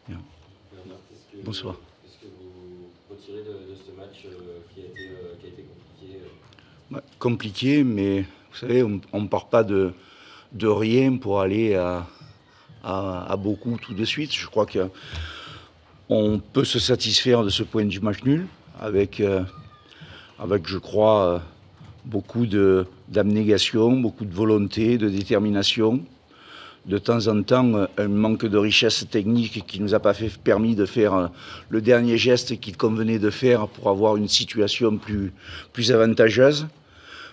Bien. Bonsoir. Qu'est-ce que vous retirez de ce match qui a été compliqué Compliqué, mais vous savez, on ne part pas de rien pour aller à beaucoup tout de suite. Je crois qu'on peut se satisfaire de ce point du match nul avec je crois, beaucoup d'abnégation, beaucoup de volonté, de détermination. De temps en temps, un manque de richesse technique qui ne nous a pas permis de faire le dernier geste qu'il convenait de faire pour avoir une situation plus avantageuse.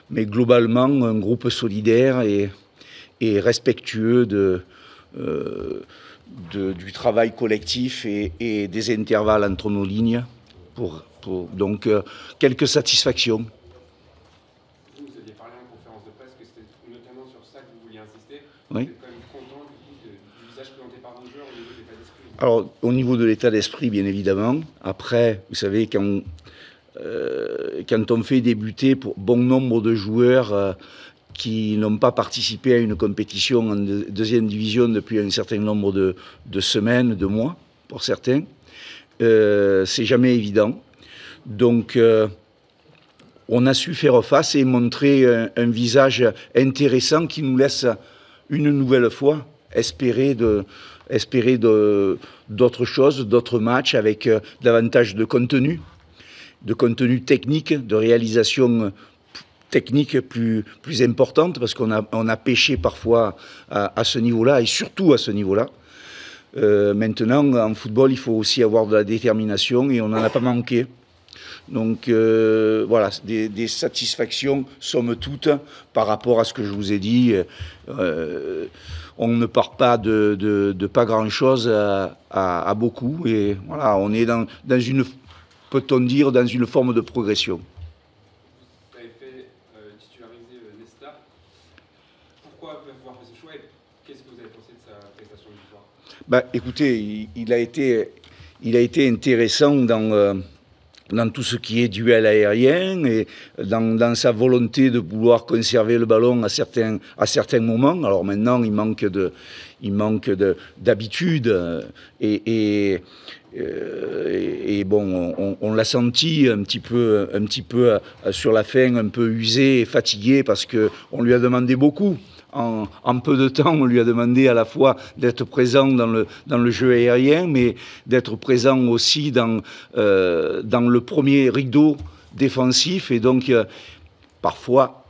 Mais globalement, un groupe solidaire et respectueux du travail collectif et des intervalles entre nos lignes. Donc, quelques satisfactions. Vous aviez parlé en conférence de presse que c'était notamment sur ça que vous vouliez insister. Oui. Vous êtes quand même content du visage présenté par vos joueurs au niveau de l'état d'esprit? Alors, au niveau de l'état d'esprit, bien évidemment. Après, vous savez, quand on fait débuter pour bon nombre de joueurs qui n'ont pas participé à une compétition en deuxième division depuis un certain nombre de semaines, de mois, pour certains, c'est jamais évident. Donc, on a su faire face et montrer un visage intéressant qui nous laisse une nouvelle fois espérer d'autres choses, d'autres matchs avec davantage de contenu technique, de réalisation technique plus importante, parce qu'on a pêché parfois à ce niveau-là, et surtout à ce niveau-là. Maintenant, en football, il faut aussi avoir de la détermination, et on n'en a pas manqué. Donc voilà, des satisfactions, somme toute, par rapport à ce que je vous ai dit. On ne part pas de pas grand-chose à beaucoup, et voilà, on est dans une, peut-on dire, dans une forme de progression. Vous avez fait titulariser Nesta. Pourquoi avoir fait ce choix et qu'est-ce que vous avez pensé de sa prestation du soir? Écoutez, il a été intéressant dans tout ce qui est duel aérien et dans sa volonté de vouloir conserver le ballon à certains moments. Alors maintenant, il manque d'habitude et bon, on l'a senti un petit peu sur la fin, un peu usé et fatigué parce qu'on lui a demandé beaucoup. En peu de temps, on lui a demandé à la fois d'être présent dans le jeu aérien, mais d'être présent aussi dans le premier rideau défensif. Et donc, parfois,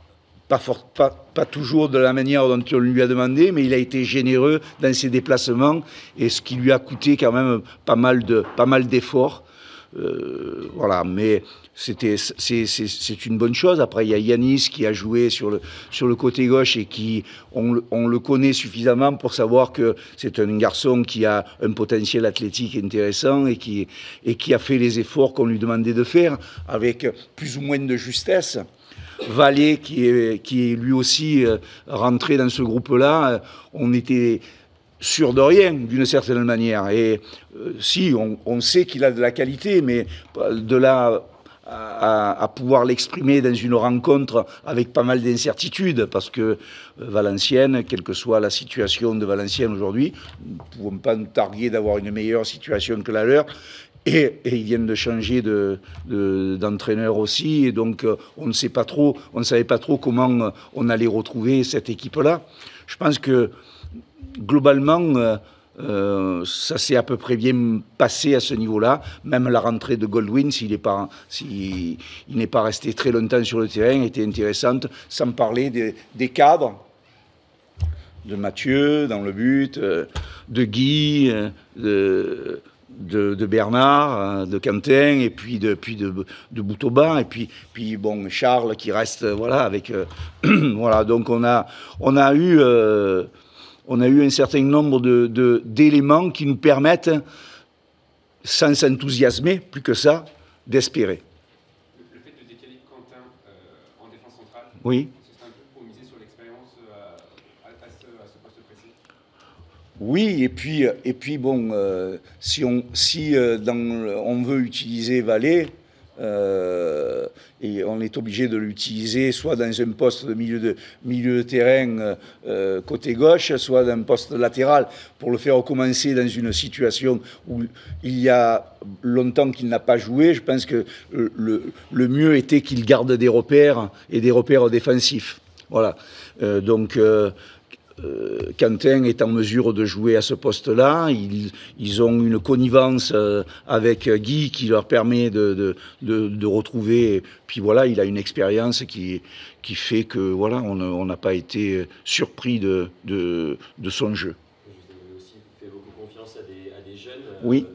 pas toujours de la manière dont on lui a demandé, mais il a été généreux dans ses déplacements, et ce qui lui a coûté quand même pas mal d'efforts. Voilà, mais c'est une bonne chose. Après, il y a Yanis qui a joué sur le côté gauche et qui, on le connaît suffisamment pour savoir que c'est un garçon qui a un potentiel athlétique intéressant et qui a fait les efforts qu'on lui demandait de faire avec plus ou moins de justesse. Vallée qui est lui aussi rentré dans ce groupe-là, on était sûr de rien, d'une certaine manière. Et si, on sait qu'il a de la qualité, mais de là à pouvoir l'exprimer dans une rencontre avec pas mal d'incertitudes, parce que Valenciennes, quelle que soit la situation de Valenciennes aujourd'hui, nous ne pouvons pas nous targuer d'avoir une meilleure situation que la leur. Et ils viennent de changer d'entraîneur aussi, et donc on ne savait pas trop comment on allait retrouver cette équipe-là. Je pense que globalement, ça s'est à peu près bien passé à ce niveau-là. Même la rentrée de Goldwyn, s'il n'est pas resté très longtemps sur le terrain, était intéressante, sans parler des cadres, de Mathieu dans le but, de Guy, de Bernard, de Quentin, et puis de Boutauban, et puis bon, Charles qui reste, voilà, avec voilà. Donc on a eu un certain nombre d'éléments qui nous permettent, sans s'enthousiasmer, plus que ça, d'espérer. Le fait de décaler Quentin en défense centrale, oui. C'est un peu pour miser sur l'expérience à ce poste précis. Oui, et puis bon, si on veut utiliser Vallée, et on est obligé de l'utiliser soit dans un poste de milieu de terrain côté gauche, soit dans un poste latéral, pour le faire recommencer dans une situation où il y a longtemps qu'il n'a pas joué. Je pense que le mieux était qu'il garde des repères et des repères défensifs. Voilà. Donc Quentin est en mesure de jouer à ce poste-là. Ils ont une connivence avec Guy qui leur permet de retrouver. Puis voilà, il a une expérience qui fait que voilà, on n'a pas été surpris de son jeu. Vous avez aussi fait beaucoup confiance à des jeunes. Oui.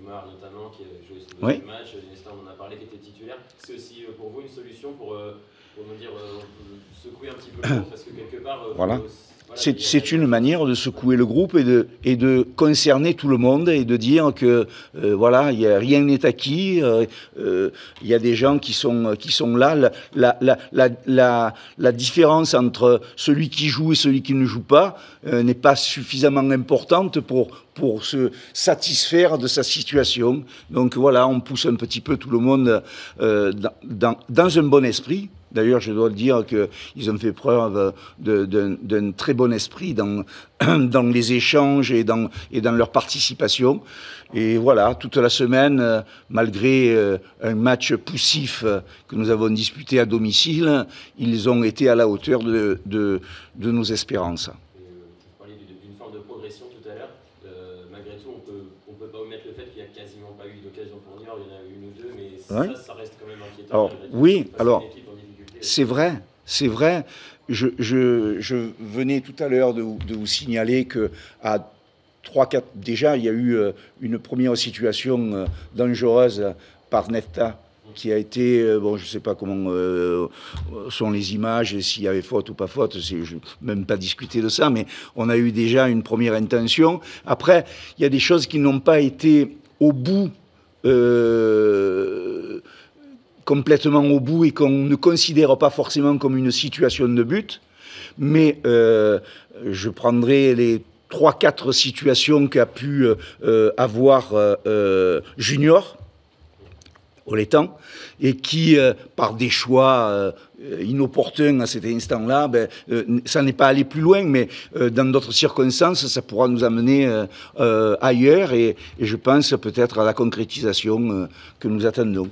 Oumar notamment, qui a joué ce Oui. match. Nesta, on en a parlé, qui était titulaire. C'est aussi pour vous une solution pour nous dire, secouer un petit peu le groupe, parce que quelque part... Voilà. C'est une manière de secouer le groupe et de concerner tout le monde et de dire que voilà, rien n'est acquis. Il y a des gens qui sont là. La différence entre celui qui joue et celui qui ne joue pas n'est pas suffisamment importante pour se satisfaire de sa situation. Donc voilà, on pousse un petit peu tout le monde dans un bon esprit. D'ailleurs, je dois dire qu'ils ont fait preuve d'un très bon esprit dans les échanges et dans leur participation. Et voilà, toute la semaine, malgré un match poussif que nous avons disputé à domicile, ils ont été à la hauteur de nos espérances. Vous parliez d'une forme de progression tout à l'heure. Malgré tout, on peut pas omettre le fait qu'il n'y a quasiment pas eu d'occasion pour Niort. Il y en a eu une ou deux, mais ça reste quand même inquiétant. Alors, oui, alors... C'est vrai. Je venais tout à l'heure de vous signaler qu'à 3-4... Déjà, il y a eu une première situation dangereuse par Nefta qui a été... bon, je ne sais pas comment sont les images, et s'il y avait faute ou pas faute, je ne vais même pas discuter de ça, mais on a eu déjà une première intention. Après, il y a des choses qui n'ont pas été au bout... complètement au bout et qu'on ne considère pas forcément comme une situation de but. Mais je prendrai les 3-4 situations qu'a pu avoir Junior, Oletan, et qui, par des choix inopportuns à cet instant-là, ça n'est pas allé plus loin, mais dans d'autres circonstances, ça pourra nous amener ailleurs, et je pense peut-être à la concrétisation que nous attendons.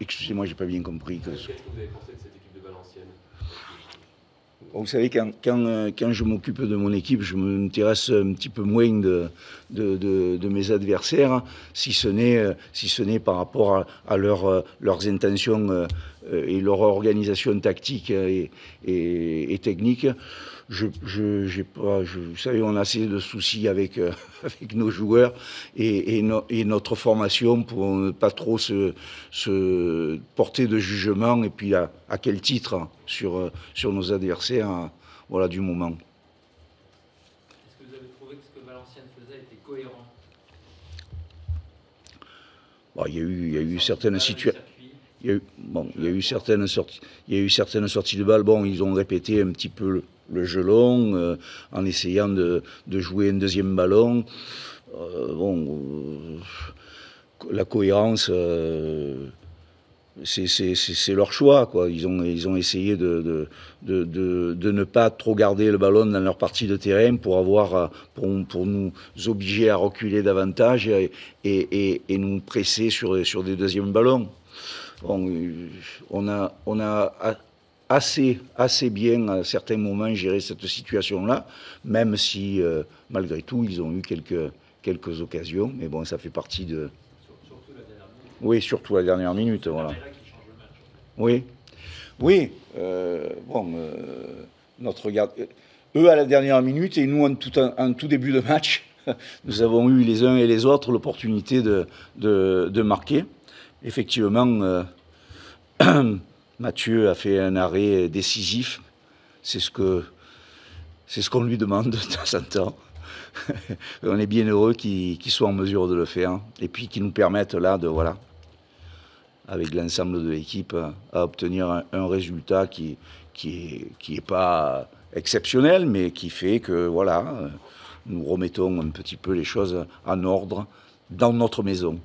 Excusez-moi, j'ai pas bien compris. Qu'est-ce que vous avez pensé de cette équipe de Valenciennes ? Vous savez, quand je m'occupe de mon équipe, je m'intéresse un petit peu moins de mes adversaires, si ce n'est par rapport à leurs intentions et leur organisation tactique et technique. Vous savez, on a assez de soucis avec nos joueurs et notre formation pour ne pas trop se porter de jugement, et puis à quel titre sur nos adversaires, voilà, du moment. Est-ce que vous avez trouvé que ce que Valenciennes faisait était cohérent ? Bon, il y a eu certaines situations. Il y a eu certaines sorties de balles. Bon, ils ont répété un petit peu le jeu long en essayant de jouer un deuxième ballon. La cohérence, c'est leur choix, quoi. Ils ont essayé de ne pas trop garder le ballon dans leur partie de terrain pour nous obliger à reculer davantage et nous presser sur des deuxièmes ballons. Bon, on a assez bien, à certains moments, géré cette situation-là, même si, malgré tout, ils ont eu quelques occasions. Mais bon, ça fait partie de... Surtout la dernière minute. Oui, surtout la dernière minute, voilà. C'est qui change le match. Oui. Notre garde... Eux à la dernière minute et nous en tout début de match, nous avons eu les uns et les autres l'opportunité de marquer. Effectivement, Mathieu a fait un arrêt décisif. C'est ce qu'on lui demande de temps en temps. On est bien heureux qu'il soit en mesure de le faire et puis qu'il nous permette là avec l'ensemble de l'équipe, à obtenir un résultat qui est pas exceptionnel, mais qui fait que voilà, nous remettons un petit peu les choses en ordre dans notre maison.